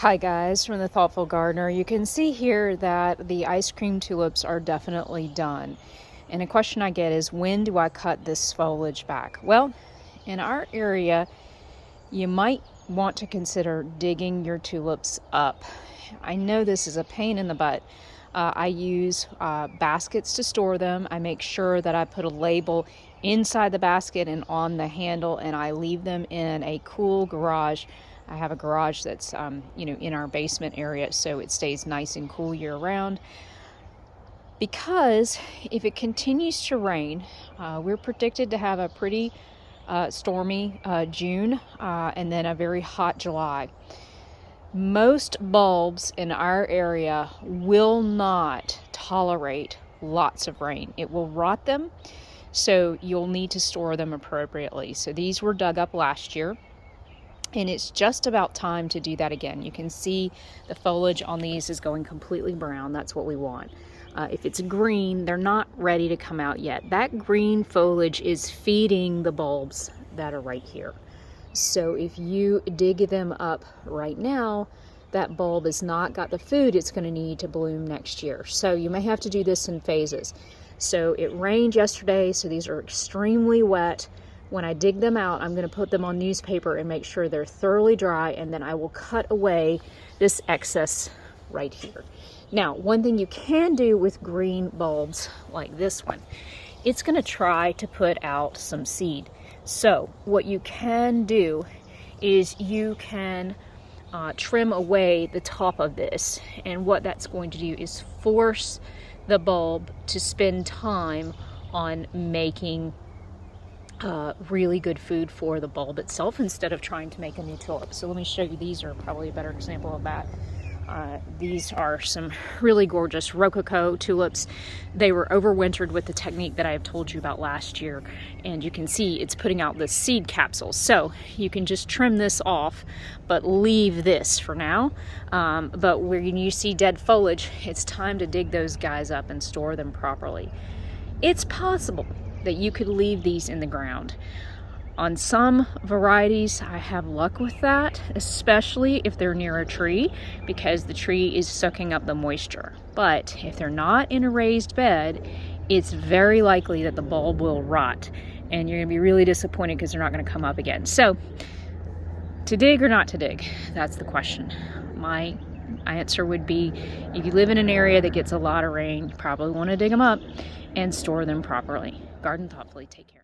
Hi guys, from the Thoughtful Gardener. You can see here that the ice cream tulips are definitely done. And a question I get is, when do I cut this foliage back? Well, in our area, you might want to consider digging your tulips up. I know this is a pain in the butt. I use baskets to store them. I make sure that I put a label inside the basket and on the handle, and I leave them in a cool garage. I have a garage that's in our basement area, so it stays nice and cool year round. Because if it continues to rain, we're predicted to have a pretty stormy June and then a very hot July. Most bulbs in our area will not tolerate lots of rain. It will rot them, so you'll need to store them appropriately. So these were dug up last year, and it's just about time to do that again. You can see the foliage on these is going completely brown. That's what we want. If it's green, they're not ready to come out yet. That green foliage is feeding the bulbs that are right here. So if you dig them up right now, that bulb has not got the food it's going to need to bloom next year. So you may have to do this in phases. So it rained yesterday, so these are extremely wet. When I dig them out, I'm going to put them on newspaper and make sure they're thoroughly dry, and then I will cut away this excess right here. Now, one thing you can do with green bulbs like this one, it's going to try to put out some seed. So what you can do is you can trim away the top of this, and what that's going to do is force the bulb to spend time on making really good food for the bulb itself instead of trying to make a new tulip. So let me show you. These are probably a better example of that. These are some really gorgeous Rococo tulips. They were overwintered with the technique that I have told you about last year, and you can see it's putting out the seed capsules. So you can just trim this off, but leave this for now. But when you see dead foliage, it's time to dig those guys up and store them properly. It's possible that you could leave these in the ground. On some varieties, I have luck with that, especially if they're near a tree, because the tree is soaking up the moisture. But if they're not in a raised bed, it's very likely that the bulb will rot, and you're going to be really disappointed because they're not going to come up again. So, to dig or not to dig? That's the question. My answer would be, if you live in an area that gets a lot of rain, you probably want to dig them up and store them properly. Garden thoughtfully. Take care.